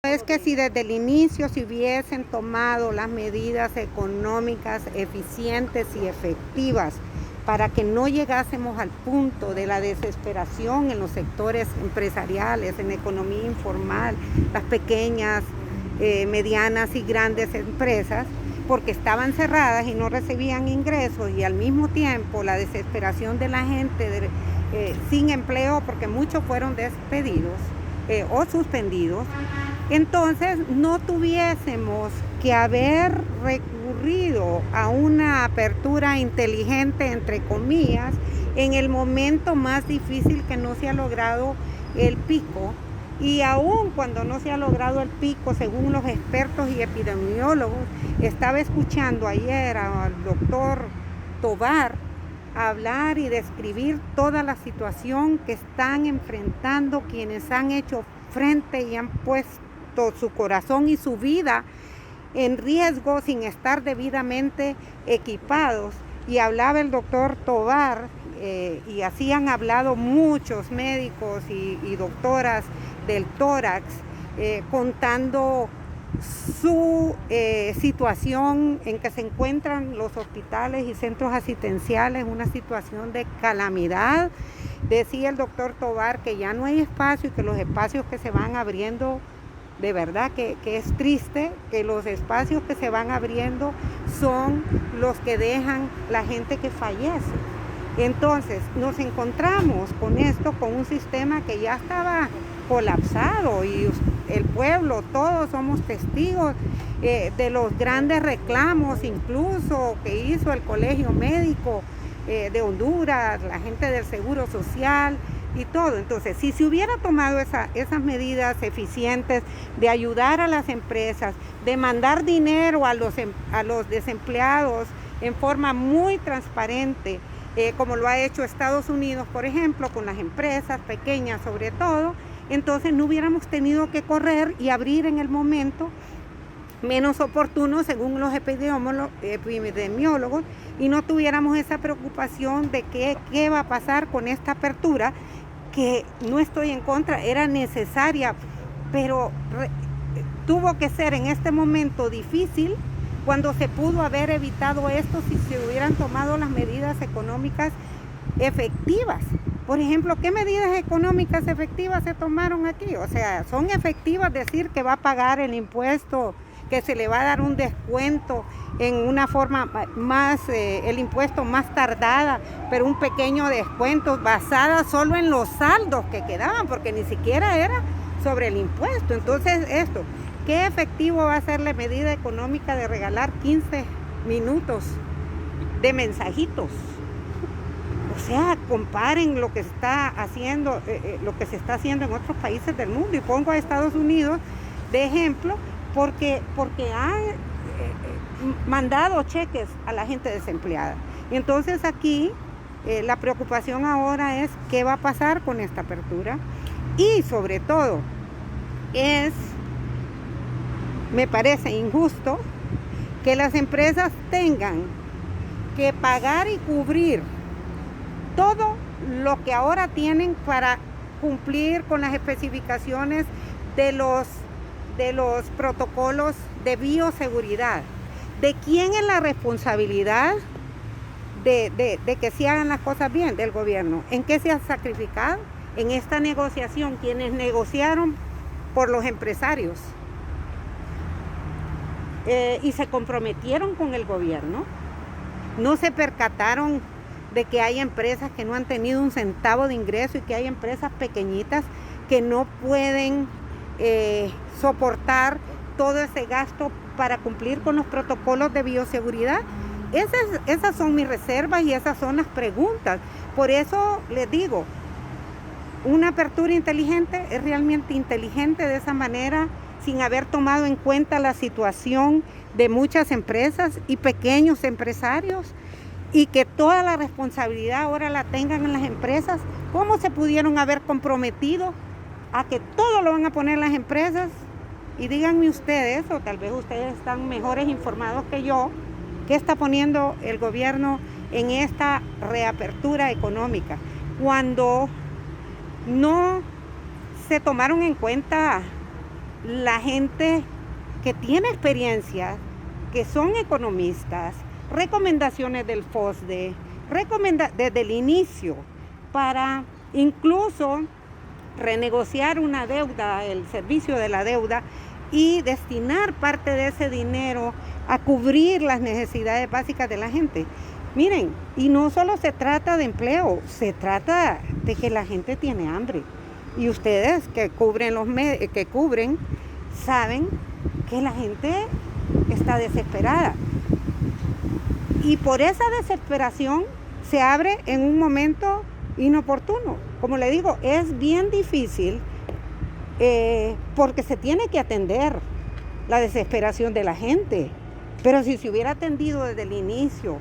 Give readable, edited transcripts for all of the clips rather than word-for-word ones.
Es que si desde el inicio se hubiesen tomado las medidas económicas eficientes y efectivas para que no llegásemos al punto de la desesperación en los sectores empresariales, en la economía informal, las pequeñas, medianas y grandes empresas, porque estaban cerradas y no recibían ingresos, y al mismo tiempo la desesperación de la gente sin empleo, porque muchos fueron despedidos o suspendidos. Entonces no tuviésemos que haber recurrido a una apertura inteligente, entre comillas, en el momento más difícil que no se ha logrado el pico. Y aún cuando no se ha logrado el pico, según los expertos y epidemiólogos, estaba escuchando ayer al doctor Tovar hablar y describir toda la situación que están enfrentando quienes han hecho frente y han puesto su corazón y su vida en riesgo sin estar debidamente equipados. Y hablaba el doctor Tovar, y así han hablado muchos médicos y doctoras del tórax, contando su situación en que se encuentran los hospitales y centros asistenciales, una situación de calamidad. Decía el doctor Tovar que ya no hay espacio y que los espacios que se van abriendo, de verdad que es triste, que los espacios que se van abriendo son los que dejan la gente que fallece. Entonces nos encontramos con esto, con un sistema que ya estaba colapsado, y el pueblo, todos somos testigos de los grandes reclamos incluso que hizo el Colegio Médico de Honduras, la gente del Seguro Social y todo. Entonces, si se hubiera tomado esas medidas eficientes de ayudar a las empresas, de mandar dinero a los desempleados en forma muy transparente, como lo ha hecho Estados Unidos, por ejemplo, con las empresas pequeñas sobre todo, entonces no hubiéramos tenido que correr y abrir en el momento menos oportuno, según los epidemiólogos, y no tuviéramos esa preocupación de qué va a pasar con esta apertura, que no estoy en contra, era necesaria, pero tuvo que ser en este momento difícil, cuando se pudo haber evitado esto si se hubieran tomado las medidas económicas efectivas. Por ejemplo, ¿qué medidas económicas efectivas se tomaron aquí? O sea, son efectivas decir que va a pagar el impuesto, que se le va a dar un descuento en una forma más, el impuesto más tardada, pero un pequeño descuento basada solo en los saldos que quedaban, porque ni siquiera era sobre el impuesto. Entonces esto, ¿qué efectivo va a ser la medida económica de regalar 15 minutos de mensajitos? O sea, comparen lo que está haciendo, lo que se está haciendo en otros países del mundo, y pongo a Estados Unidos de ejemplo, porque han mandado cheques a la gente desempleada. Y entonces aquí la preocupación ahora es qué va a pasar con esta apertura, y sobre todo me parece injusto que las empresas tengan que pagar y cubrir todo lo que ahora tienen para cumplir con las especificaciones de los protocolos de bioseguridad. ¿De quién es la responsabilidad de que se hagan las cosas bien? Del gobierno. ¿En qué se ha sacrificado? En esta negociación, quienes negociaron por los empresarios y se comprometieron con el gobierno, no se percataron de que hay empresas que no han tenido un centavo de ingreso, y que hay empresas pequeñitas que no pueden soportar todo ese gasto para cumplir con los protocolos de bioseguridad. Esas son mis reservas y esas son las preguntas. Por eso les digo, una apertura inteligente es realmente inteligente de esa manera, sin haber tomado en cuenta la situación de muchas empresas y pequeños empresarios, y que toda la responsabilidad ahora la tengan en las empresas. ¿Cómo se pudieron haber comprometido a que todo lo van a poner las empresas? Y díganme ustedes, o tal vez ustedes están mejores informados que yo, ¿qué está poniendo el gobierno en esta reapertura económica? Cuando no se tomaron en cuenta la gente que tiene experiencia, que son economistas, recomendaciones del FOSDE, desde el inicio, para incluso renegociar una deuda, el servicio de la deuda, y destinar parte de ese dinero a cubrir las necesidades básicas de la gente. Miren, y no solo se trata de empleo, se trata de que la gente tiene hambre. Y ustedes que cubren saben que la gente está desesperada. Y por esa desesperación se abre en un momento inoportuno. Como le digo, es bien difícil porque se tiene que atender la desesperación de la gente. Pero si se hubiera atendido desde el inicio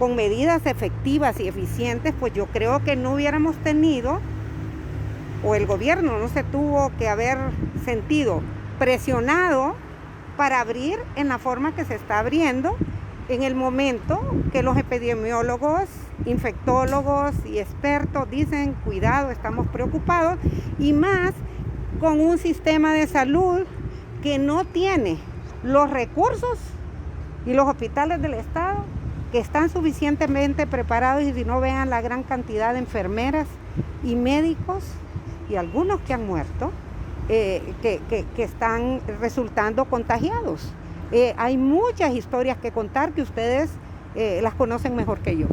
con medidas efectivas y eficientes, pues yo creo que no hubiéramos tenido, o el gobierno no se tuvo que haber sentido presionado para abrir en la forma que se está abriendo en el momento que los epidemiólogos, infectólogos y expertos dicen, cuidado, estamos preocupados, y más con un sistema de salud que no tiene los recursos y los hospitales del Estado que están suficientemente preparados, y si no, vean la gran cantidad de enfermeras y médicos y algunos que han muerto, que están resultando contagiados. Hay muchas historias que contar que ustedes las conocen mejor que yo.